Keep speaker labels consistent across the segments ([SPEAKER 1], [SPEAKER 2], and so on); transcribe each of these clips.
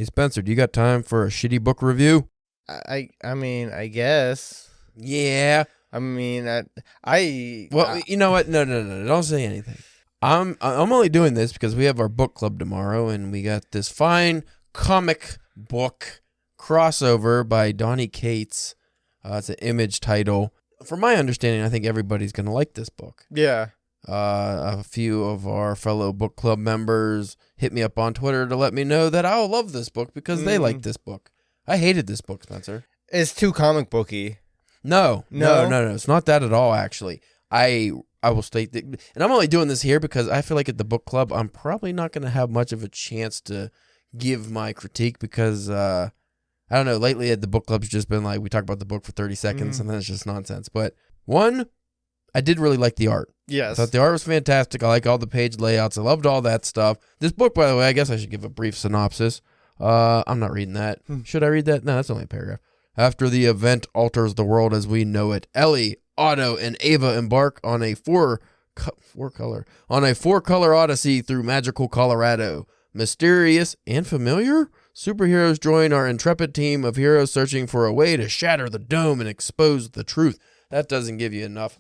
[SPEAKER 1] Hey, Spencer, do you got time for a shitty book review?
[SPEAKER 2] I mean, I guess.
[SPEAKER 1] Yeah.
[SPEAKER 2] I mean,
[SPEAKER 1] Well, you know what? No. Don't say anything. I'm only doing this because we have our book club tomorrow, and we got this fine comic book crossover by Donny Cates. It's an Image title. From my understanding, I think everybody's going to like this book.
[SPEAKER 2] Yeah.
[SPEAKER 1] A few of our fellow book club members hit me up on Twitter to let me know that I'll love this book because they like this book. I hated this book, Spencer.
[SPEAKER 2] It's too comic booky.
[SPEAKER 1] No. It's not that at all, actually. I will state that, and I'm only doing this here because I feel like at the book club, I'm probably not going to have much of a chance to give my critique because, I don't know, lately at the book club's just been like, we talk about the book for 30 seconds and then it's just nonsense. But one, I did really like the art.
[SPEAKER 2] Yes.
[SPEAKER 1] I thought the art was fantastic. I like all the page layouts. I loved all that stuff. This book, by the way, I guess I should give a brief synopsis. I'm not reading that. Should I read that? No, that's only a paragraph. After the event alters the world as we know it, Ellie, Otto, and Ava embark on a four-color odyssey through magical Colorado. Mysterious and familiar? Superheroes join our intrepid team of heroes searching for a way to shatter the dome and expose the truth. That doesn't give you enough.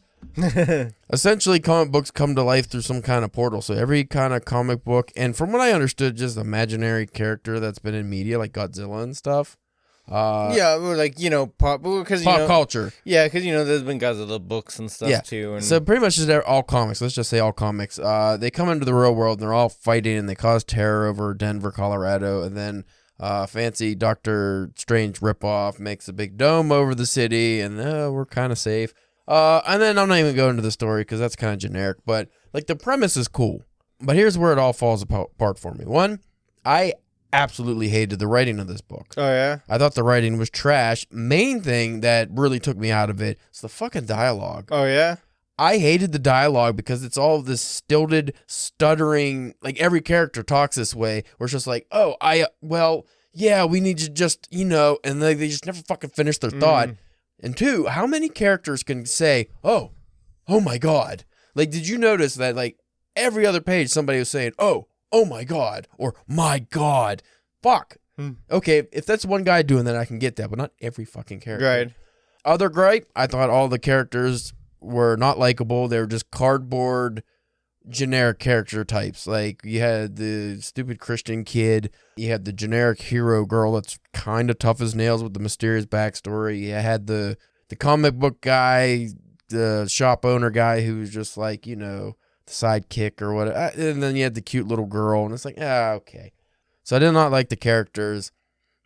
[SPEAKER 1] Essentially, comic books come to life through some kind of portal. So every kind of comic book, and from what I understood, just imaginary character that's been in media, like Godzilla and stuff.
[SPEAKER 2] Yeah, like, pop
[SPEAKER 1] culture.
[SPEAKER 2] Yeah, because, there's been Godzilla books and stuff, too. And
[SPEAKER 1] so pretty much just all comics. Let's just say all comics. They come into the real world, and they're all fighting, and they cause terror over Denver, Colorado, and then fancy Doctor Strange ripoff makes a big dome over the city, and we're kind of safe. And then I'm not even going into the story because that's kind of generic, but like the premise is cool. But here's where it all falls apart for me. One, I absolutely hated the writing of this book.
[SPEAKER 2] Oh, yeah?
[SPEAKER 1] I thought the writing was trash. Main thing that really took me out of it is the fucking dialogue.
[SPEAKER 2] Oh, yeah?
[SPEAKER 1] I hated the dialogue because it's all this stilted, stuttering, like every character talks this way, where it's just like, we need to just, and they just never fucking finish their thought. And two, how many characters can say, oh my God? Like, did you notice that, like, every other page somebody was saying, oh my God, or my God, fuck. Okay, if that's one guy doing that, I can get that, but not every fucking character.
[SPEAKER 2] Right.
[SPEAKER 1] Other gripe, I thought all the characters were not likable. They were just cardboard, generic character types. Like, you had the stupid Christian kid. You had the generic hero girl that's kind of tough as nails with the mysterious backstory. You had the comic book guy, the shop owner guy who was just like, the sidekick or whatever. And then you had the cute little girl, and it's like, okay. So I did not like the characters.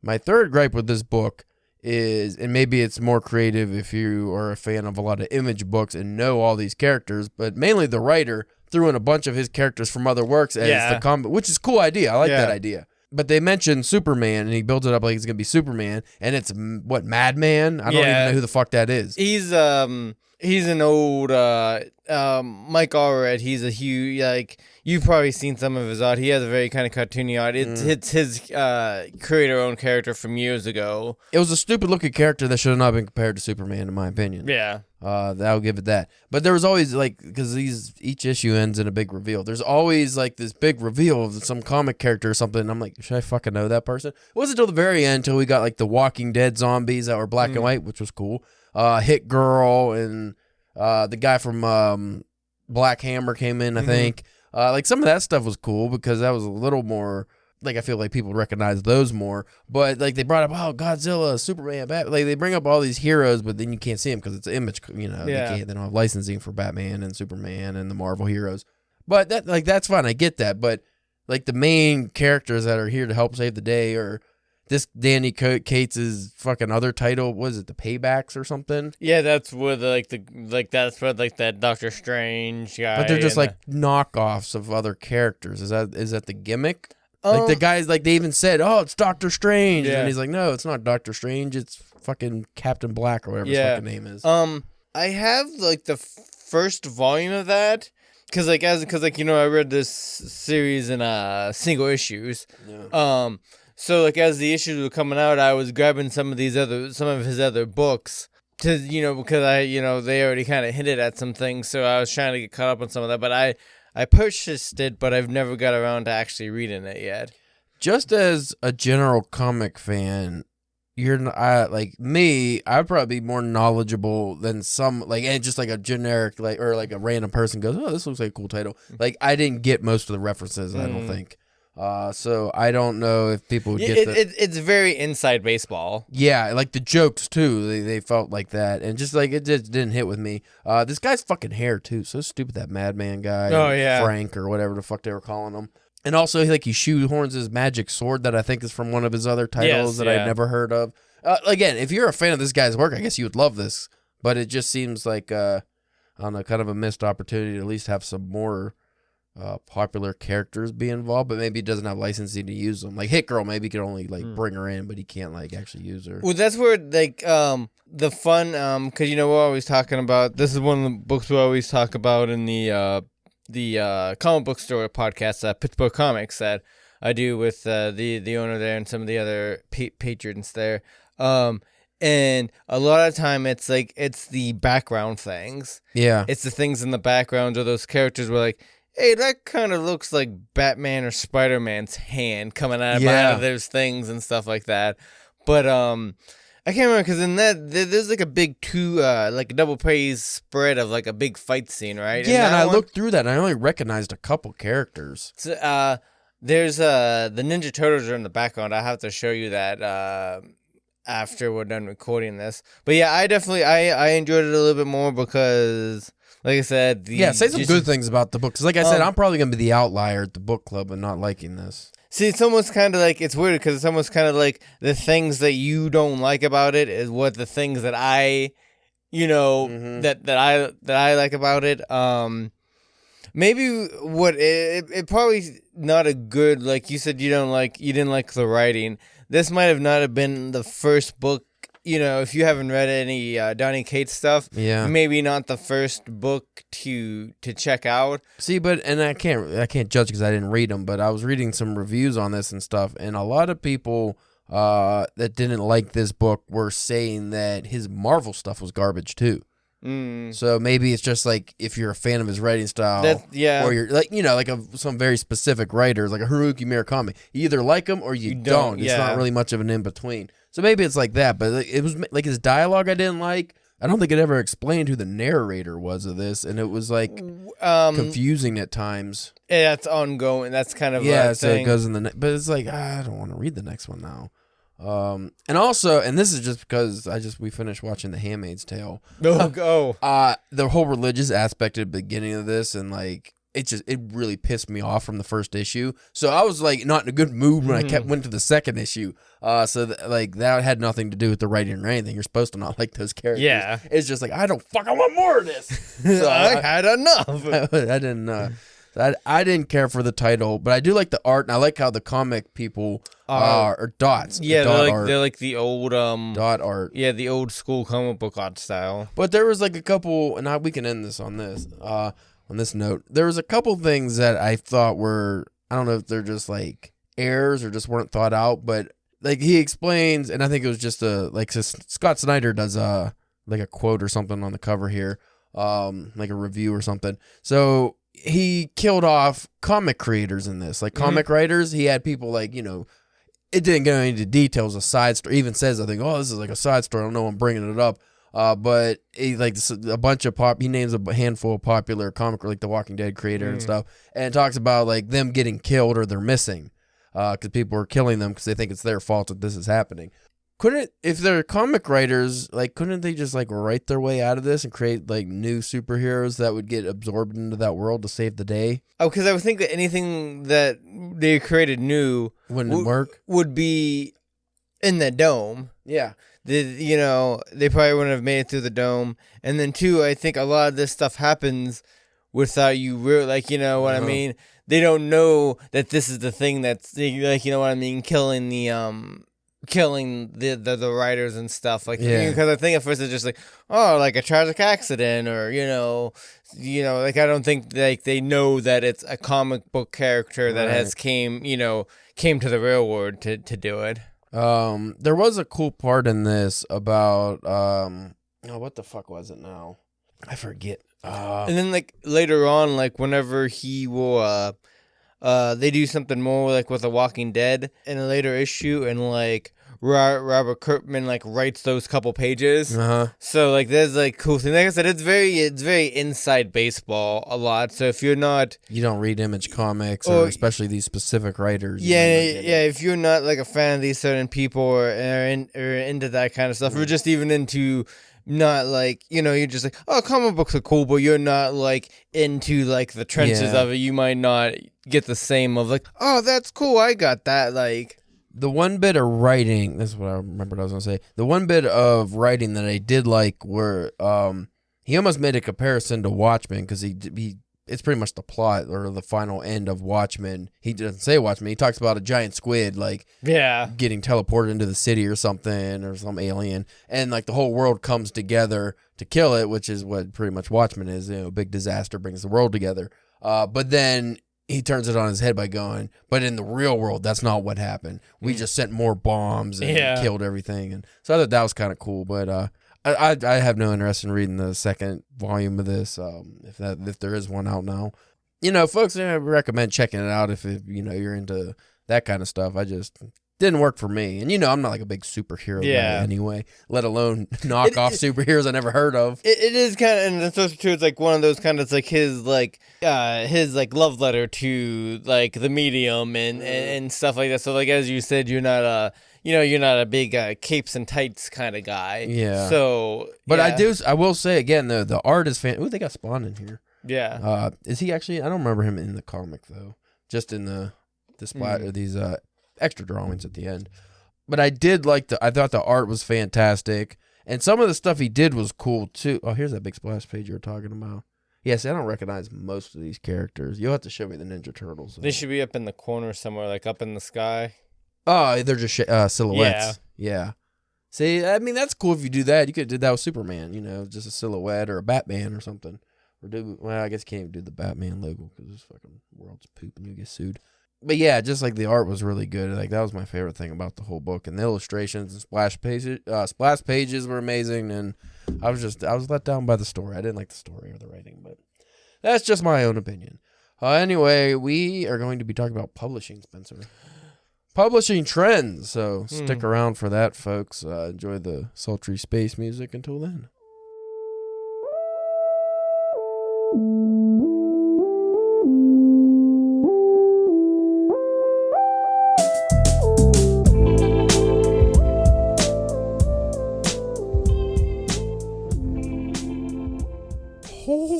[SPEAKER 1] My third gripe with this book is, and maybe it's more creative if you are a fan of a lot of Image books and know all these characters, but mainly the writer threw in a bunch of his characters from other works as the comic, which is a cool idea. I like that idea. But they mentioned Superman, and he built it up like he's going to be Superman, and it's, Madman? I don't even know who the fuck that is.
[SPEAKER 2] He's an old Mike Allred. He's a huge, like, you've probably seen some of his art. He has a very kind of cartoony art. It's his creator-owned character from years ago.
[SPEAKER 1] It was a stupid-looking character that should have not been compared to Superman, in my opinion.
[SPEAKER 2] Yeah.
[SPEAKER 1] I'll give it that. But there was always, like, because each issue ends in a big reveal. There's always, like, this big reveal of some comic character or something, and I'm like, should I fucking know that person? It wasn't until the very end, until we got, like, the Walking Dead zombies that were black and white, which was cool. Hit Girl and the guy from Black Hammer came in, I think. Like, some of that stuff was cool because that was a little more, like, I feel like people recognize those more. But, like, they brought up, Godzilla, Superman, Batman. Like, they bring up all these heroes, but then you can't see them because it's an Image, they don't have licensing for Batman and Superman and the Marvel heroes. But, that's fine. I get that. But, like, the main characters that are here to help save the day are this Donny Cates' fucking other title, was it the Paybacks or something?
[SPEAKER 2] Yeah, that's where that's where that Doctor Strange guy.
[SPEAKER 1] But they're just like knockoffs of other characters. Is that the gimmick? Like the guys, like they even said, "Oh, it's Doctor Strange," and he's like, "No, it's not Doctor Strange. It's fucking Captain Black or whatever his fucking name is."
[SPEAKER 2] I have like the first volume of that because I read this series in single issues. Yeah. So, like, as the issues were coming out, I was grabbing some of his other books to, because they already kind of hinted at some things, so I was trying to get caught up on some of that. But I purchased it, but I've never got around to actually reading it yet.
[SPEAKER 1] just as a general comic fan, you're not like me. I'd probably be more knowledgeable than some and just like a generic or like a random person goes, oh, this looks like a cool title. Like I didn't get most of the references. I don't think. So I don't know if people would get
[SPEAKER 2] it's very inside baseball.
[SPEAKER 1] Yeah, like the jokes too. They felt like that, and just like it just didn't hit with me. This guy's fucking hair too, so stupid. That Madman guy.
[SPEAKER 2] Oh yeah,
[SPEAKER 1] Frank or whatever the fuck they were calling him. And also, like, he shoehorns his magic sword that I think is from one of his other titles that I'd never heard of. Again, if you're a fan of this guy's work, I guess you would love this. But it just seems like, I don't know, kind of a missed opportunity to at least have some more popular characters be involved. But maybe he doesn't have licensing to use them. Like Hit Girl, maybe he could only bring her in, but he can't actually use her.
[SPEAKER 2] Well, that's where the fun, because we're always talking about. This is one of the books we always talk about in the comic book store podcast, Pittsburgh Comics, that I do with the owner there and some of the other patrons there. And a lot of time it's the background things.
[SPEAKER 1] Yeah.
[SPEAKER 2] It's the things in the background of those characters where hey, that kind of looks like Batman or Spider-Man's hand coming out of those things and stuff like that. But I can't remember because in that there's a big double page spread of a big fight scene, right?
[SPEAKER 1] Yeah, and I looked through that and I only recognized a couple characters.
[SPEAKER 2] So, there's the Ninja Turtles are in the background. I have to show you that after we're done recording this. But yeah, I enjoyed it a little bit more because, like I said,
[SPEAKER 1] say some good things about the book. Because like I said, I'm probably gonna be the outlier at the book club and not liking this.
[SPEAKER 2] See, it's almost kind of it's weird because it's almost kind of the things that you don't like about it is what the things that I, that I like about it. Maybe what it probably not a good, like you said, you didn't like the writing. This might have not have been the first book. If you haven't read any Donny Cates stuff, maybe not the first book to check out.
[SPEAKER 1] See, and I can't judge because I didn't read them, but I was reading some reviews on this and stuff, and a lot of people that didn't like this book were saying that his Marvel stuff was garbage too. So maybe it's just if you're a fan of his writing style, or you're some very specific writers like a Haruki Murakami, you either like him or you don't. It's not really much of an in between. So maybe it's like that, but it was his dialogue I didn't like. I don't think it ever explained who the narrator was of this, and it was confusing at times.
[SPEAKER 2] Yeah, that's ongoing. That's kind of
[SPEAKER 1] so it goes in but it's I don't want to read the next one now. And also, and this is just because we finished watching The Handmaid's Tale. The whole religious aspect at the beginning of this, and it really pissed me off from the first issue. So I was not in a good mood when I went to the second issue. So that had nothing to do with the writing or anything. You're supposed to not like those characters. Yeah, it's just I want more of this. So
[SPEAKER 2] I had enough.
[SPEAKER 1] I didn't. I didn't care for the title, but I do like the art, and I like how the comic people are dots.
[SPEAKER 2] Yeah, they're like the old
[SPEAKER 1] dot art.
[SPEAKER 2] Yeah, the old school comic book art style.
[SPEAKER 1] But there was a couple, and we can end this on this. On this note, there was a couple things that I thought were, I don't know if they're just errors or just weren't thought out, but he explains, and I think it was just Scott Snyder does a quote or something on the cover here, a review or something. So he killed off comic creators in this, comic writers. He had people it didn't go into details, a side story. Even says, I think, this is a side story. I don't know, I'm bringing it up. But he a bunch of he names a handful of popular comic, the Walking Dead creator and stuff, and talks about them getting killed or they're missing, because people are killing them because they think it's their fault that this is happening. If they're comic writers, couldn't they just write their way out of this and create new superheroes that would get absorbed into that world to save the day?
[SPEAKER 2] Oh, because I would think that anything that they created new
[SPEAKER 1] wouldn't work.
[SPEAKER 2] Would be in the dome.
[SPEAKER 1] Yeah.
[SPEAKER 2] They probably wouldn't have made it through the dome. And then two, I think a lot of this stuff happens without you really, what I mean? They don't know that this is the thing that's, you know what I mean? Killing the writers and stuff because I think at first it's just a tragic accident or I don't think they know that it's a comic book character that has came to the real world to do it.
[SPEAKER 1] There was a cool part in this about what the fuck was it now? I forget.
[SPEAKER 2] And then later on, whenever he will they do something more like with The Walking Dead in a later issue, and like Robert Kirkman like writes those couple pages. So like there's like cool thing. Like I said, it's very inside baseball a lot. So if you're not,
[SPEAKER 1] you don't read Image Comics or especially these specific writers.
[SPEAKER 2] If you're not like a fan of these certain people or into that kind of stuff, or just even into. Not like, you're just like, oh, comic books are cool, but you're not like into like the trenches of it. You might not get the same of like, oh, that's cool. I got that. Like
[SPEAKER 1] the one bit of writing, this is what I remembered I was going to say. The one bit of writing that I did like were, he almost made a comparison to Watchmen because he it's pretty much the plot or the final end of Watchmen. He doesn't say Watchmen. He talks about a giant squid, like, getting teleported into the city or something, or some alien. And, like, the whole world comes together to kill it, which is what pretty much Watchmen is. A big disaster brings the world together. But then he turns it on his head by going, but in the real world, that's not what happened. We just sent more bombs and killed everything. And so I thought that was kind of cool. But I have no interest in reading the second volume of this, if there is one out now. Folks, I recommend checking it out if you're into that kind of stuff. I just didn't work for me. And I'm not like a big superhero guy anyway, let alone knockoff superheroes I never heard of.
[SPEAKER 2] It is kind of, and it's also true, it's like one of those kind of, it's like his love letter to like the medium and stuff like that. So like, as you said, you're not a big capes and tights kind of guy. Yeah. So,
[SPEAKER 1] but I will say again though, the art is fan. Ooh, they got Spawn in here.
[SPEAKER 2] Yeah.
[SPEAKER 1] Is he actually? I don't remember him in the comic though. Just in the splat or these extra drawings at the end. But I did like I thought the art was fantastic, and some of the stuff he did was cool too. Oh, here's that big splash page you were talking about. Yes, I don't recognize most of these characters. You'll have to show me the Ninja Turtles.
[SPEAKER 2] They should be up in the corner somewhere, like up in the sky.
[SPEAKER 1] Oh, they're just silhouettes. Yeah. See, I mean, that's cool if you do that. You could do that with Superman, just a silhouette or a Batman or something. Well, I guess you can't even do the Batman logo because this fucking world's poop and you get sued. But yeah, just like the art was really good. Like that was my favorite thing about the whole book, and the illustrations and splash pages were amazing. And I was let down by the story. I didn't like the story or the writing, but that's just my own opinion. Anyway, we are going to be talking about publishing, Spencer. Publishing trends. So stick around for that, folks. Enjoy the sultry space music until then.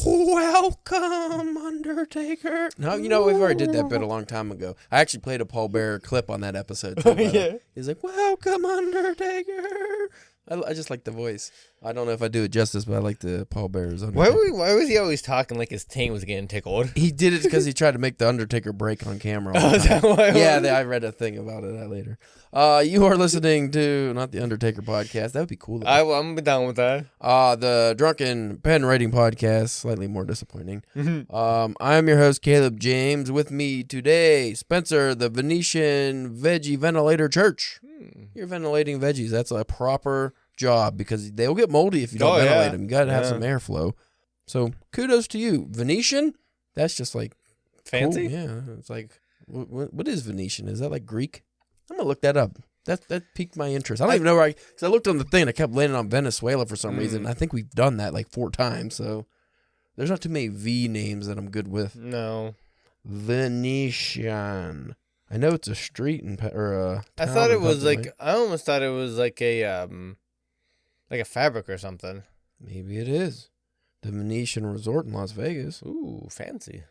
[SPEAKER 1] Welcome, Undertaker. No, we've already did that bit a long time ago. I actually played a Paul Bearer clip on that episode too. He's like, "Welcome, Undertaker." I just like the voice. I don't know if I do it justice, but I like the Paul Bearer's Undertaker.
[SPEAKER 2] Why was he always talking like his taint was getting tickled?
[SPEAKER 1] He did it because he tried to make the Undertaker break on camera.
[SPEAKER 2] Oh, is that why?
[SPEAKER 1] Yeah, I read a thing about it later. You are listening to not the Undertaker podcast. That would be cool.
[SPEAKER 2] I'm down with that.
[SPEAKER 1] The Drunken Pen Writing podcast. Slightly more disappointing. I'm your host Caleb James. With me today, Spencer, the Venetian Veggie Ventilator Church. You're ventilating veggies. That's a proper job because they'll get moldy if you don't ventilate them. You got to have some airflow. So kudos to you. Venetian? That's just like
[SPEAKER 2] fancy.
[SPEAKER 1] Cool. Yeah, it's like what is Venetian? Is that like Greek? I'm gonna look that up. That piqued my interest. I don't even know where because I looked on the thing and I kept landing on Venezuela for some reason. I think we've done that like 4 times. So there's not too many V names that I'm good with.
[SPEAKER 2] No.
[SPEAKER 1] Venetian. I know it's a street or a.
[SPEAKER 2] I thought it was like. I almost thought it was like a fabric or something.
[SPEAKER 1] Maybe it is. The Venetian Resort in Las Vegas.
[SPEAKER 2] Ooh, fancy.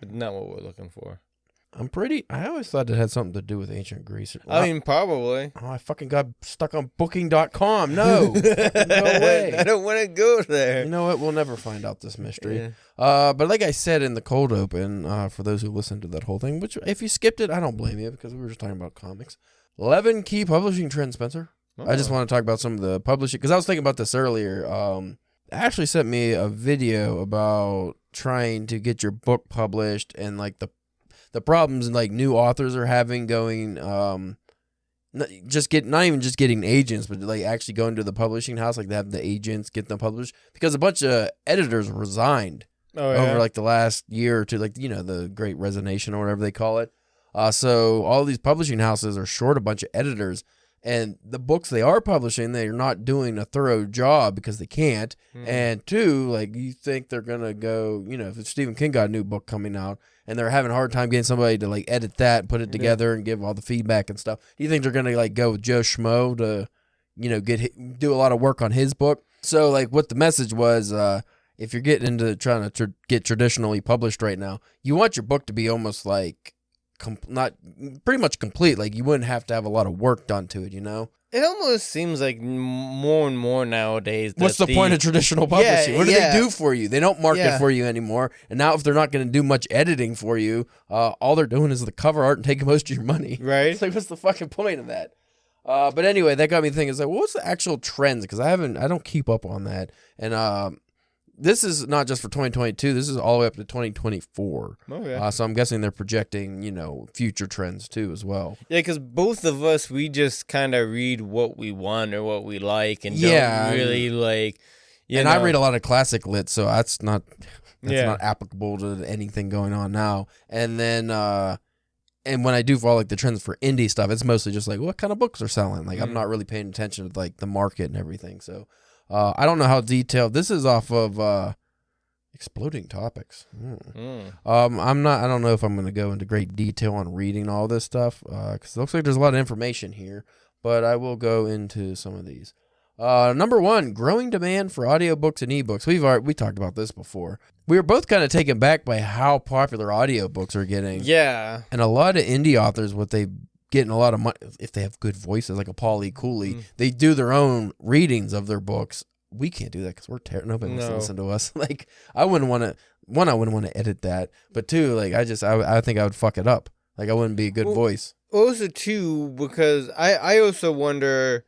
[SPEAKER 2] But not what we're looking for.
[SPEAKER 1] I always thought it had something to do with ancient Greece.
[SPEAKER 2] I mean, probably.
[SPEAKER 1] Oh, I fucking got stuck on booking.com. No. No way.
[SPEAKER 2] I don't want to go there.
[SPEAKER 1] You know what? We'll never find out this mystery. Yeah. But like I said in the cold open, for those who listened to that whole thing, which if you skipped it, I don't blame you because we were just talking about comics. 11 key publishing trends, Spencer. Oh. I just want to talk about some of the publishing because I was thinking about this earlier. Ashley sent me a video about trying to get your book published and like the problems like new authors are having going not even just getting agents, but like actually going to the publishing house, like they have the agents get them published because a bunch of editors resigned over like the last year or two, like, you know, the Great Resignation or whatever they call it. So all these publishing houses are short a bunch of editors, and the books they are publishing, they're not doing a thorough job because they can't. And two, like, you think they're going to go, you know, if Stephen King got a new book coming out and they're having a hard time getting somebody to like edit that, put it together and give all the feedback and stuff, do you think they're going to like go with Joe Schmo to, you know, do a lot of work on his book? So like what the message was, if you're getting into trying to get traditionally published right now, you want your book to be almost like not pretty much complete. Like you wouldn't have to have a lot of work done to it, you know?
[SPEAKER 2] It almost seems like more and more nowadays.
[SPEAKER 1] What's the point of traditional publishing? What do they do for you? They don't market for you anymore. And now if they're not going to do much editing for you, all they're doing is the cover art and taking most of your money.
[SPEAKER 2] Right.
[SPEAKER 1] It's like, what's the fucking point of that? But anyway, that got me thinking, it's like, well, what's the actual trends? Because I don't keep up on that. And this is not just for 2022. This is all the way up to 2024. Okay. So I'm guessing they're projecting, you know, future trends too as well.
[SPEAKER 2] Yeah, because both of us, we just kind of read what we want or what we like, and don't really like. You know.
[SPEAKER 1] I read a lot of classic lit, so that's not applicable to anything going on now. And then, and when I do follow like the trends for indie stuff, it's mostly just like what kind of books are selling. Like I'm not really paying attention to like the market and everything. So. I don't know how detailed this is off of Exploding Topics. I don't know if I'm going to go into great detail on reading all this stuff because it looks like there's a lot of information here, but I will go into some of these. Number one, growing demand for audiobooks and ebooks. We talked about this before. We were both kind of taken back by how popular audiobooks are getting.
[SPEAKER 2] Yeah.
[SPEAKER 1] And a lot of indie authors, what they getting a lot of money if they have good voices, like a Paul E. Cooley. They do their own readings of their books. We can't do that because we're nobody wants to listen to us. Like I wouldn't want to edit that, but two, like I think I would fuck it up. Like I wouldn't be a good voice.
[SPEAKER 2] Also too, because I also wonder,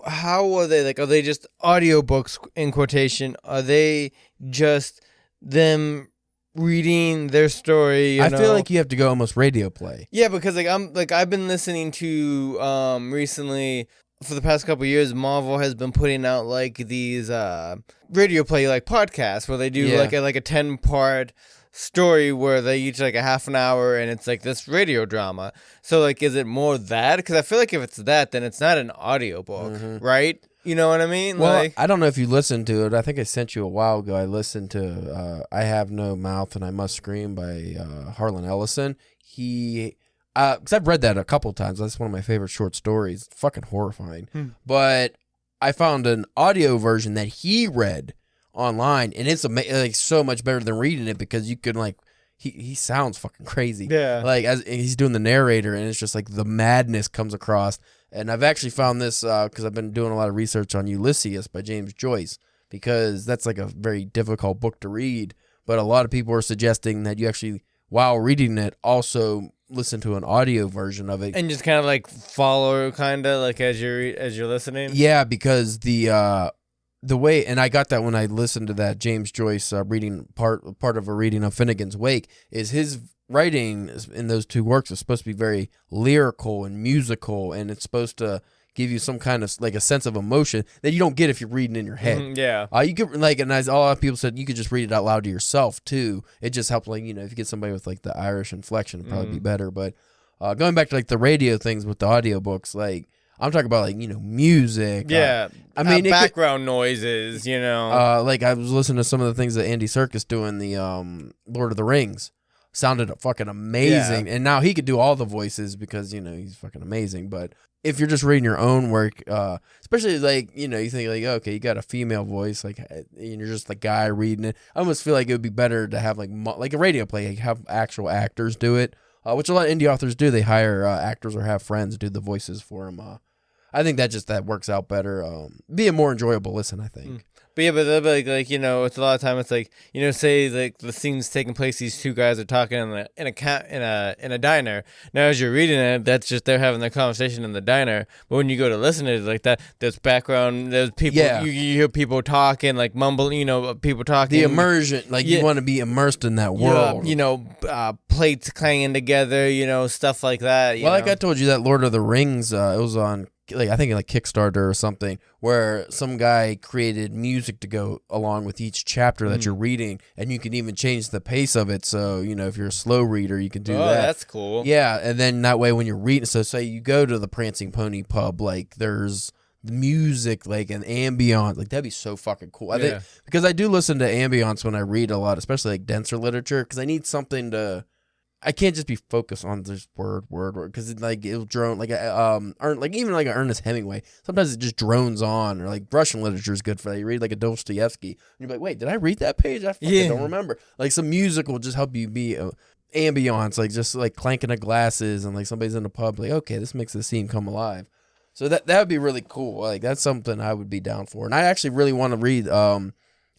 [SPEAKER 2] how are they, like, are they just audiobooks in quotation? Are they just them reading their story? I
[SPEAKER 1] feel like you have to go almost radio play.
[SPEAKER 2] Yeah, because I've been listening to recently, for the past couple of years, Marvel has been putting out like these radio play like podcasts where they do like a 10-part story where they each like a half an hour and it's like this radio drama. So like, is it more that? Because I feel like if it's that, then it's not an audiobook, right? You know what I mean?
[SPEAKER 1] Well,
[SPEAKER 2] like,
[SPEAKER 1] I don't know if you listened to it. I think I sent you a while ago. I listened to I Have No Mouth and I Must Scream by Harlan Ellison. Because I've read that a couple times. That's one of my favorite short stories. It's fucking horrifying. But I found an audio version that he read online, and it's like so much better than reading it because you can like he sounds fucking crazy.
[SPEAKER 2] Yeah.
[SPEAKER 1] Like as he's doing the narrator, and it's just like the madness comes across. And I've actually found this because I've been doing a lot of research on Ulysses by James Joyce, because that's like a very difficult book to read. But a lot of people are suggesting that you actually, while reading it, also listen to an audio version of it.
[SPEAKER 2] And just kind of like follow kind of like as you're listening.
[SPEAKER 1] Yeah, because the way, and I got that when I listened to that James Joyce reading part of a reading of Finnegan's Wake, is his writing in those two works is supposed to be very lyrical and musical, and it's supposed to give you some kind of like a sense of emotion that you don't get if you're reading in your head. You could like, and as a lot of people said, you could just read it out loud to yourself too. It just helps, like, you know, if you get somebody with like the Irish inflection, it'd probably be better. But going back to like the radio things with the audiobooks, like I'm talking about like, you know, music.
[SPEAKER 2] Yeah.
[SPEAKER 1] I mean,
[SPEAKER 2] background noises, you know.
[SPEAKER 1] Like I was listening to some of the things that Andy Serkis do in the Lord of the Rings. Sounded fucking amazing. And now he could do all the voices because, you know, he's fucking amazing. But if you're just reading your own work, especially like, you know, you think like, okay, you got a female voice, like, and you're just the guy reading it. I almost feel like it would be better to have like a radio play, like have actual actors do it, which a lot of indie authors do. They hire actors or have friends do the voices for them. I think that works out better. Be a more enjoyable listen, I think.
[SPEAKER 2] But yeah, but like you know, it's a lot of time. It's like, you know, say like the scene's taking place. These two guys are talking in a diner. Now, as you're reading it, that's just they're having their conversation in the diner. But when you go to listen to it like that, there's background. There's people. Yeah. You hear people talking, like mumbling. You know, people talking.
[SPEAKER 1] The immersion, like you want to be immersed in that world.
[SPEAKER 2] You know, plates clanging together. You know, stuff like that.
[SPEAKER 1] Like I told you, that Lord of the Rings. It was on like I think like Kickstarter or something, where some guy created music to go along with each chapter that you're reading, and you can even change the pace of it. So if you're a slow reader, you can do that.
[SPEAKER 2] That's cool.
[SPEAKER 1] Yeah, and then that way when you're reading, so say you go to the Prancing Pony pub, like there's music, like an ambiance, like that'd be so fucking cool. I think because I do listen to ambience when I read a lot, especially like denser literature, because I need something to. I can't just be focused on this word, because like it'll drone like even like an Ernest Hemingway. Sometimes it just drones on, or like Russian literature is good for that. You read like a Dostoevsky, and you're like, wait, did I read that page? I fucking don't remember. Like some music will just help you be ambiance, like just like clanking of glasses, and like somebody's in the pub, like okay, this makes the scene come alive. So that would be really cool. Like that's something I would be down for, and I actually really want to read. I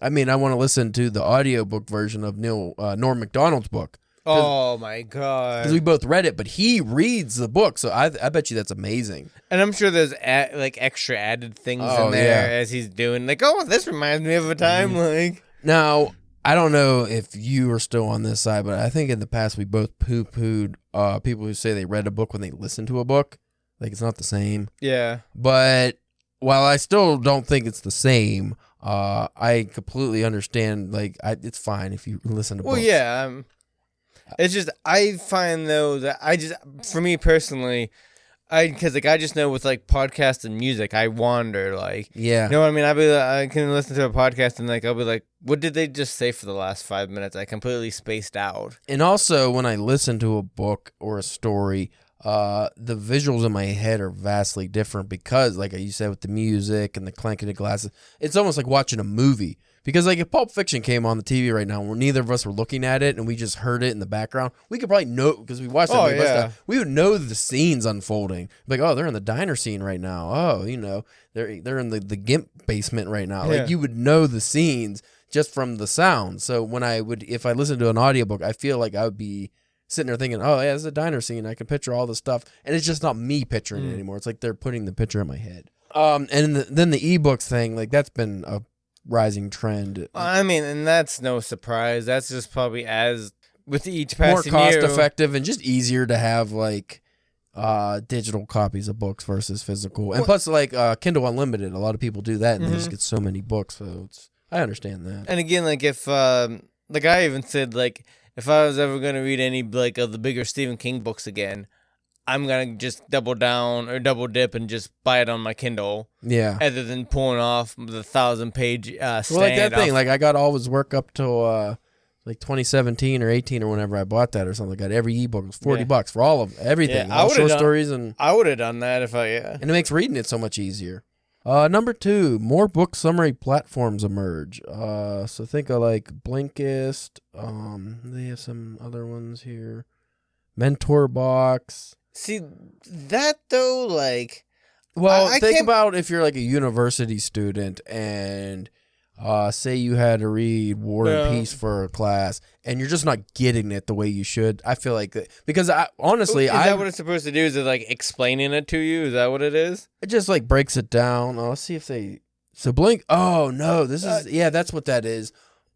[SPEAKER 1] want to listen to the audiobook version of Norm Macdonald's book.
[SPEAKER 2] Oh my god!
[SPEAKER 1] Because we both read it, but he reads the book, so I bet you that's amazing.
[SPEAKER 2] And I'm sure there's like extra added things in there as he's doing. Like, oh, this reminds me of a time like.
[SPEAKER 1] Now I don't know if you are still on this side, but I think in the past we both poo-pooed people who say they read a book when they listen to a book. Like it's not the same.
[SPEAKER 2] Yeah.
[SPEAKER 1] But while I still don't think it's the same, I completely understand. Like it's fine if you listen to books.
[SPEAKER 2] Well, yeah. It's just, I find though that for me personally, because like I just know with like podcasts and music, I wander like,
[SPEAKER 1] yeah,
[SPEAKER 2] you know what I mean? I can listen to a podcast and like I'll be like, what did they just say for the last 5 minutes? I completely spaced out.
[SPEAKER 1] And also when I listen to a book or a story, the visuals in my head are vastly different because, like you said, with the music and the clanking of glasses, it's almost like watching a movie. Because like if Pulp Fiction came on the TV right now, where neither of us were looking at it and we just heard it in the background, we could probably know, because we watched it. We would know the scenes unfolding. Like, oh, they're in the diner scene right now. Oh, they're in the Gimp basement right now.
[SPEAKER 2] Yeah.
[SPEAKER 1] Like you would know the scenes just from the sound. So if I listened to an audiobook, I feel like I would be sitting there thinking, oh yeah, it's a diner scene. I can picture all the stuff, and it's just not me picturing it anymore. It's like they're putting the picture in my head. And then the ebooks thing, like that's been a rising trend.
[SPEAKER 2] I mean, and that's no surprise. That's just probably as with each passing
[SPEAKER 1] more cost
[SPEAKER 2] year,
[SPEAKER 1] effective and just easier to have like digital copies of books versus physical. And plus like Kindle Unlimited, a lot of people do that and they just get so many books. So I understand that.
[SPEAKER 2] And again, like if like I even said, like if I was ever gonna read any like of the bigger Stephen King books again, I'm going to just double down or double dip and just buy it on my Kindle. Yeah. Other than pulling off the 1,000-page stand.
[SPEAKER 1] Well, like that thing. Like, I got all his work up till, like, 2017 or 18 or whenever I bought that or something like that. Every ebook was $40 for all of everything.
[SPEAKER 2] Yeah,
[SPEAKER 1] all short stories. And
[SPEAKER 2] I would have done that if
[SPEAKER 1] And it makes reading it so much easier. Number 2, more book summary platforms emerge. So think of, like, Blinkist. They have some other ones here. Mentorbox.
[SPEAKER 2] See, that though, like...
[SPEAKER 1] Well, think about if you're like a university student and say you had to read War and Peace for a class and you're just not getting it the way you should. I feel like that because honestly,
[SPEAKER 2] is that what it's supposed to do? Is it like explaining it to you? Is that what it is?
[SPEAKER 1] It just like breaks it down. Let's see if they... So Blink... Oh, no, this is... Yeah, that's what that is.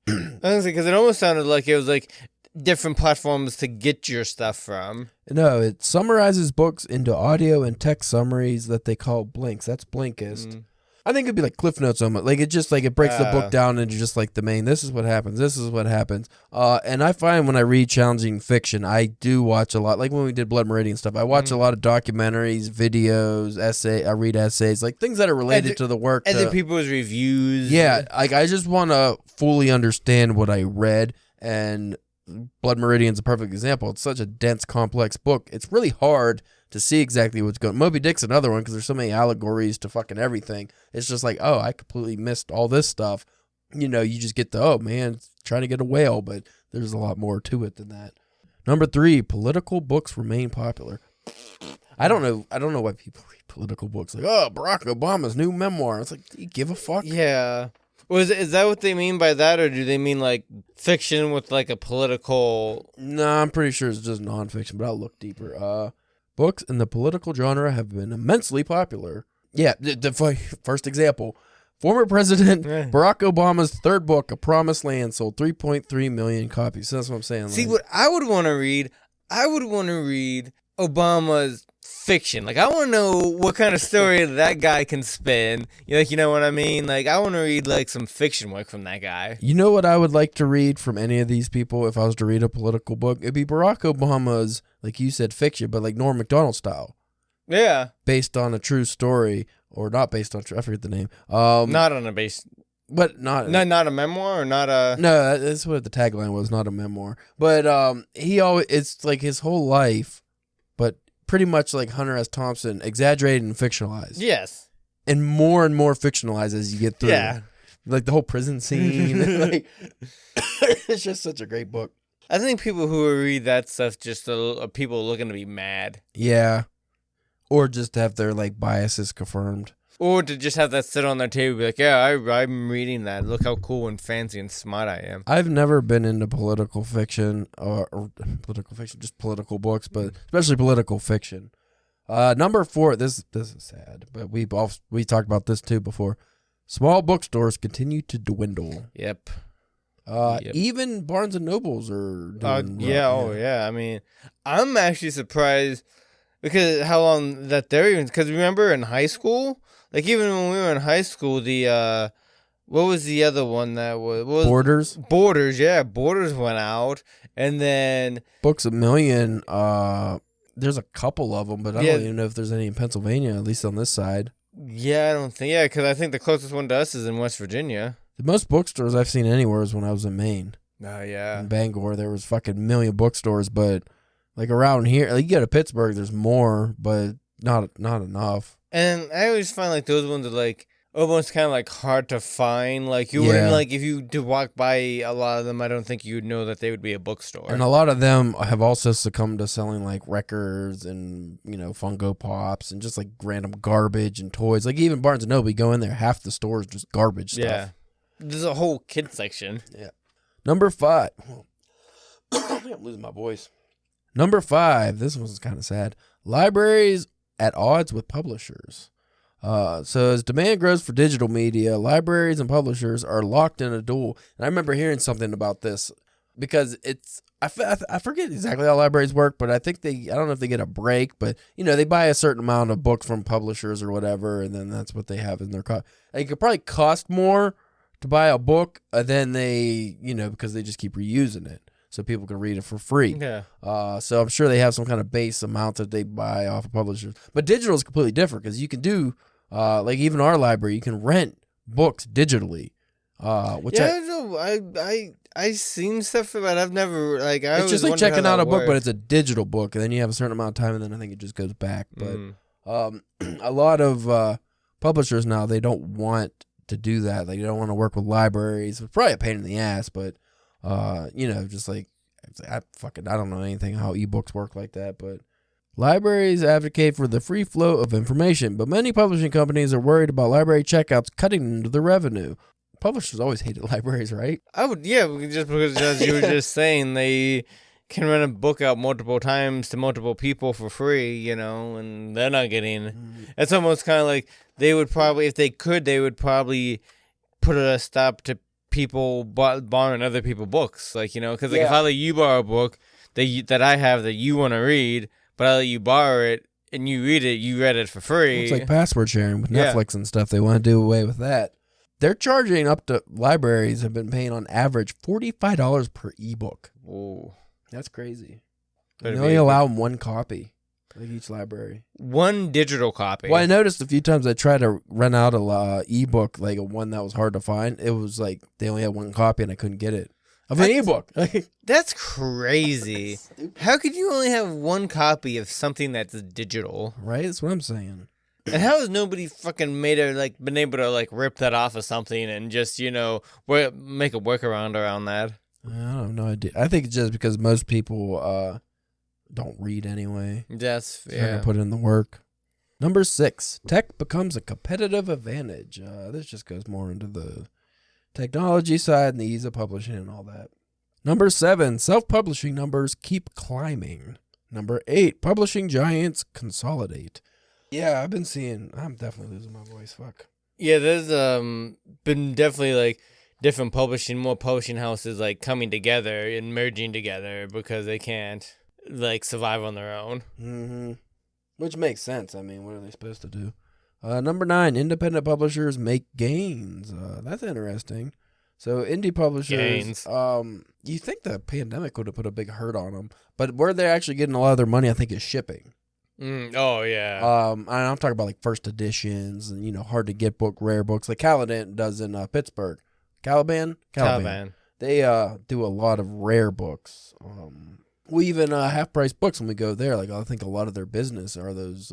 [SPEAKER 2] Honestly, because it almost sounded like it was like... different platforms to get your stuff from.
[SPEAKER 1] No, it summarizes books into audio and text summaries that they call blinks. That's Blinkist. I think it'd be like Cliff Notes almost. Like it just like it breaks the book down into just like the main. This is what happens. This is what happens. And I find when I read challenging fiction, I do watch a lot. Like when we did Blood Meridian stuff, I watch a lot of documentaries, videos, I read essays, like things that are related to the work.
[SPEAKER 2] And then people's reviews.
[SPEAKER 1] Yeah, like I just want to fully understand what I read, and Blood Meridian's a perfect example. It's such a dense, complex book. It's really hard to see exactly what's going on. Moby Dick's another one because there's so many allegories to fucking everything. It's just like, oh, I completely missed all this stuff. You just get the, oh, man, trying to get a whale, but there's a lot more to it than that. Number 3, political books remain popular. I don't know why people read political books. Like, oh, Barack Obama's new memoir. It's like, do you give a fuck?
[SPEAKER 2] Yeah. Well, is that what they mean by that, or do they mean like fiction with like a political?
[SPEAKER 1] No, I'm pretty sure it's just nonfiction, but I'll look deeper. Books in the political genre have been immensely popular. Yeah, the first example. Former President Barack Obama's third book, A Promised Land, sold 3.3 million copies. So that's what I'm saying.
[SPEAKER 2] See, what I would want to read, Obama's fiction. Like, I want to know what kind of story that guy can spin. You know what I mean? Like, I want to read, like, some fiction work from that guy.
[SPEAKER 1] You know what I would like to read from any of these people if I was to read a political book? It'd be Barack Obama's, like you said, fiction, but like Norm Macdonald style.
[SPEAKER 2] Yeah.
[SPEAKER 1] Based on a true story, or not based on, I forget the name.
[SPEAKER 2] Not on a base.
[SPEAKER 1] But not
[SPEAKER 2] a memoir or not a...
[SPEAKER 1] No, that's what the tagline was, not a memoir. But it's like his whole life, but pretty much like Hunter S. Thompson, exaggerated and fictionalized.
[SPEAKER 2] Yes.
[SPEAKER 1] And more fictionalized as you get through.
[SPEAKER 2] Yeah.
[SPEAKER 1] Like the whole prison scene. Like, it's just such a great book.
[SPEAKER 2] I think people who read that stuff just are people looking to be mad.
[SPEAKER 1] Yeah. Or just to have their like biases confirmed.
[SPEAKER 2] Or to just have that sit on their table and be like, yeah, I'm reading that. Look how cool and fancy and smart I am.
[SPEAKER 1] I've never been into political fiction or political fiction, just political books, but especially political fiction. Number 4, this is sad, but we talked about this too before. Small bookstores continue to dwindle.
[SPEAKER 2] Yep.
[SPEAKER 1] Even Barnes and Nobles are doing
[SPEAKER 2] yeah. I mean, I'm actually surprised because how long that they're even, because remember in high school, like even when we were in high school, the what was the other one that was
[SPEAKER 1] Borders?
[SPEAKER 2] Borders, yeah, Borders went out, and then
[SPEAKER 1] Books A Million. There's a couple of them, but I don't even know if there's any in Pennsylvania, at least on this side.
[SPEAKER 2] Yeah, I don't think. Yeah, because I think the closest one to us is in West Virginia.
[SPEAKER 1] The most bookstores I've seen anywhere is when I was in Maine.
[SPEAKER 2] Oh, yeah.
[SPEAKER 1] In Bangor, there was fucking million bookstores, but like around here, like you go to Pittsburgh, there's more, but not enough.
[SPEAKER 2] And I always find like those ones are like almost kind of like hard to find. Like you wouldn't, like if you do walk by a lot of them, I don't think you'd know that they would be a bookstore.
[SPEAKER 1] And a lot of them have also succumbed to selling like records and, you know, Funko Pops and just like random garbage and toys. Like even Barnes & Noble, you go in there, half the store is just garbage stuff.
[SPEAKER 2] Yeah. There's a whole kid section.
[SPEAKER 1] Yeah. Number 5. I think I'm losing my voice. Number 5. This one's kind of sad. Libraries at odds with publishers. So as demand grows for digital media, libraries and publishers are locked in a duel. And I remember hearing something about this because I forget exactly how libraries work, but I think I don't know if they get a break, but you know, they buy a certain amount of books from publishers or whatever, and then that's what they have in their cost. It could probably cost more to buy a book than they, you know, because they just keep reusing it. So people can read it for free.
[SPEAKER 2] Yeah.
[SPEAKER 1] So I'm sure they have some kind of base amount that they buy off of publishers. But digital is completely different because you can do, like even our library, you can rent books digitally. Which
[SPEAKER 2] I've seen stuff, but I've never like.
[SPEAKER 1] It's just like checking out a book, but it's a digital book, and then you have a certain amount of time, and then I think it just goes back. But a lot of publishers now, they don't want to do that. Like they don't want to work with libraries. It's probably a pain in the ass, but. You know, just like I don't know anything how ebooks work like that, but libraries advocate for the free flow of information, but many publishing companies are worried about library checkouts cutting into the revenue. Publishers always hated libraries, right?
[SPEAKER 2] Just because as you were just saying, they can rent a book out multiple times to multiple people for free, you know, and they're not getting. It's almost kind of like they would probably, if they could, they would probably put a stop to people borrowing other people's books, like, you know, because like if I let you borrow a book that I have that you want to read, but I let you borrow it and you read it, you read it for free.
[SPEAKER 1] It's like password sharing with Netflix and stuff. They want to do away with that. They're charging up to libraries have been paying on average $45 per ebook.
[SPEAKER 2] Whoa,
[SPEAKER 1] that's crazy. They only allow them one copy. Like each library. One
[SPEAKER 2] digital copy.
[SPEAKER 1] Well, I noticed a few times I tried to rent out a ebook, like a one that was hard to find. It was like they only had one copy and I couldn't get it. Of an ebook.
[SPEAKER 2] That's crazy. How could you only have one copy of something that's digital?
[SPEAKER 1] Right? That's what I'm saying.
[SPEAKER 2] And how has nobody fucking been able to like rip that off of something and just, you know, make a workaround around that?
[SPEAKER 1] I have no idea. I think it's just because most people don't read anyway.
[SPEAKER 2] That's
[SPEAKER 1] They're gonna put in the work. Number 6, tech becomes a competitive advantage. This just goes more into the technology side and the ease of publishing and all that. Number 7, self-publishing numbers keep climbing. Number 8, publishing giants consolidate. Yeah, I'm definitely losing my voice. Fuck.
[SPEAKER 2] Yeah, there's been definitely like more publishing houses like coming together and merging together because they can't like survive on their own.
[SPEAKER 1] Mm-hmm. Which makes sense. I mean, what are they supposed to do? Number 9, independent publishers make gains. That's interesting. So indie publishers,
[SPEAKER 2] Gains.
[SPEAKER 1] You think the pandemic would have put a big hurt on them, but where they're actually getting a lot of their money, I think, is shipping.
[SPEAKER 2] Oh yeah.
[SPEAKER 1] I'm talking about like first editions and hard to get rare books like Caliban does in Pittsburgh. Caliban. They do a lot of rare books. We even half price books when we go there. Like I think a lot of their business are those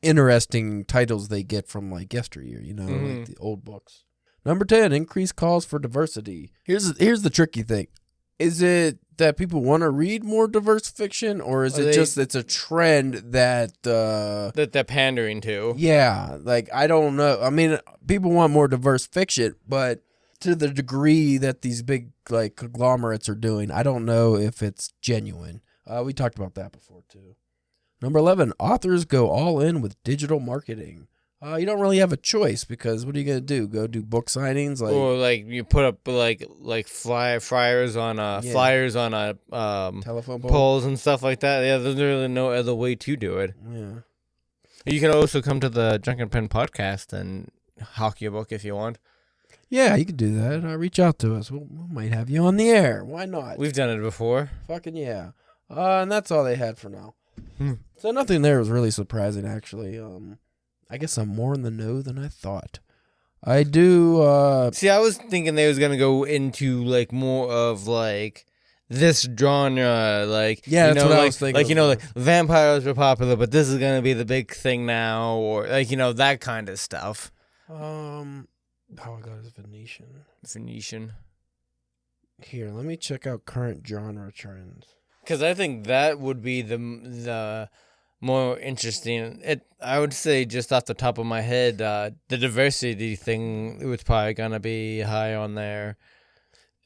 [SPEAKER 1] interesting titles they get from like yesteryear. Like the old books. Number 10, increased calls for diversity. Here's the tricky thing. Is it that people want to read more diverse fiction, or is it's a trend that
[SPEAKER 2] that they're pandering to?
[SPEAKER 1] Yeah, like I don't know. I mean, people want more diverse fiction, but to the degree that these big like conglomerates are doing, I don't know if it's genuine. We talked about that before too. Number 11, authors go all in with digital marketing. You don't really have a choice because what are you gonna do? Go do book signings,
[SPEAKER 2] or like you put up like flyers on
[SPEAKER 1] telephone
[SPEAKER 2] poles and stuff like that. Yeah, there's really no other way to do it.
[SPEAKER 1] Yeah.
[SPEAKER 2] You can also come to the Drunken Pen podcast and hawk your book if you want.
[SPEAKER 1] Yeah, you can do that. Reach out to us. We might have you on the air. Why not?
[SPEAKER 2] We've done it before.
[SPEAKER 1] Fucking yeah. And that's all they had for now. So nothing there was really surprising, actually. I guess I'm more in the know than I thought. I do.
[SPEAKER 2] See, I was thinking they was gonna go into like more of like this genre, like
[SPEAKER 1] that's what I was thinking.
[SPEAKER 2] Like vampires were popular, but this is gonna be the big thing now, or like that kind of stuff.
[SPEAKER 1] Oh my god, it's Venetian. Here, let me check out current genre trends.
[SPEAKER 2] Because I think that would be the more interesting. I would say just off the top of my head, the diversity thing was probably gonna be high on there.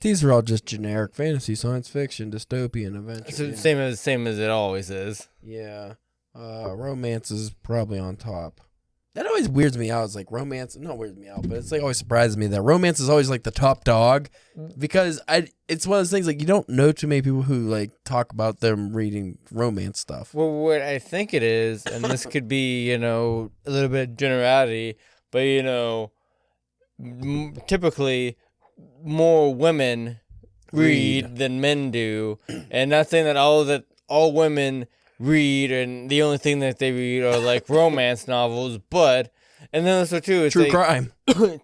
[SPEAKER 1] These are all just generic fantasy, science fiction, dystopian, adventure.
[SPEAKER 2] So same as it always is.
[SPEAKER 1] Yeah, romance is probably on top. That always weirds me out. It's like romance, not weirds me out, but it's like always surprises me that romance is always like the top dog, because it's one of those things like you don't know too many people who like talk about them reading romance stuff.
[SPEAKER 2] Well, what I think it is, and this could be a little bit of generality, but typically more women read than men do, and not saying that all women read and the only thing that they read are like romance novels, but and then also too it's
[SPEAKER 1] true crime,
[SPEAKER 2] or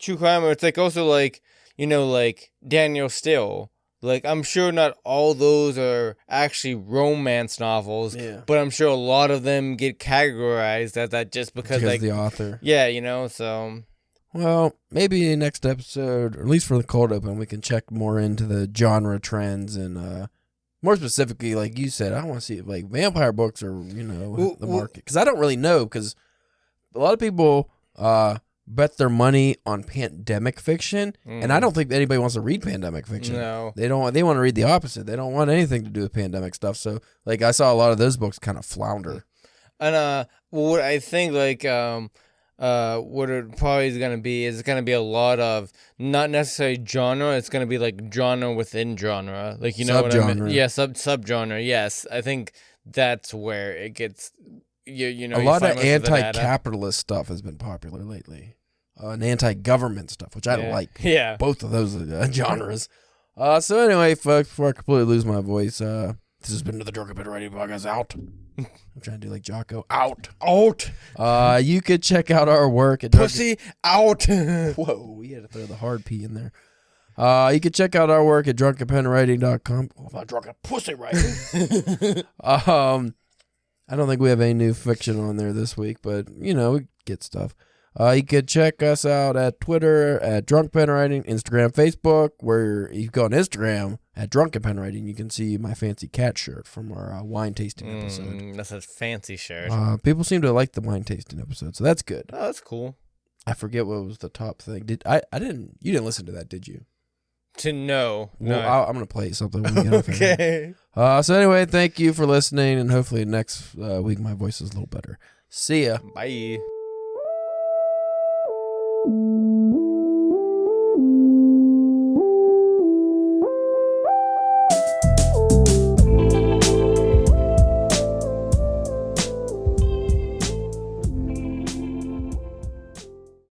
[SPEAKER 2] it's like also like like Daniel Steele. Like I'm sure not all those are actually romance novels, but I'm sure a lot of them get categorized as that just because like
[SPEAKER 1] the author.
[SPEAKER 2] Yeah, so.
[SPEAKER 1] Well, maybe next episode, or at least for the cold open, we can check more into the genre trends and more specifically, like you said, I want to see if like vampire books or the market, because I don't really know, because a lot of people bet their money on pandemic fiction, and I don't think anybody wants to read pandemic fiction.
[SPEAKER 2] No,
[SPEAKER 1] they don't. They want to read the opposite. They don't want anything to do with pandemic stuff. So like I saw a lot of those books kind of flounder.
[SPEAKER 2] And what I think like what it probably is going to be is going to be a lot of not necessarily genre. It's going to be like genre within genre, like what I mean? Yeah, subgenre. Yes, I think that's where it gets. A lot of
[SPEAKER 1] anti-capitalist stuff has been popular lately, and anti-government stuff, which I don't like.
[SPEAKER 2] Yeah,
[SPEAKER 1] both of those genres. So anyway, folks, before I completely lose my voice, this has been the Drunken Pen Radio Podcast. Out. I'm trying to do like Jocko. Out. You could check out our work at
[SPEAKER 2] Pussy out.
[SPEAKER 1] Whoa, we had to throw the hard P in there. You can check out our work at drunkenpenwriting.com. Oh, my drunken pussy writing. I don't think we have any new fiction on there this week, but we get stuff. You could check us out at Twitter at Drunken Pen Writing, Instagram, Facebook, where you go on Instagram at Drunken Pen Writing. You can see my fancy cat shirt from our wine tasting episode.
[SPEAKER 2] That's a fancy shirt.
[SPEAKER 1] People seem to like the wine tasting episode, so that's good.
[SPEAKER 2] Oh, that's cool.
[SPEAKER 1] I forget what was the top thing. You didn't listen to that, did you?
[SPEAKER 2] No.
[SPEAKER 1] I'm going to play something when we get off
[SPEAKER 2] okay.
[SPEAKER 1] So anyway, thank you for listening, and hopefully next week my voice is a little better. See ya.
[SPEAKER 2] Bye.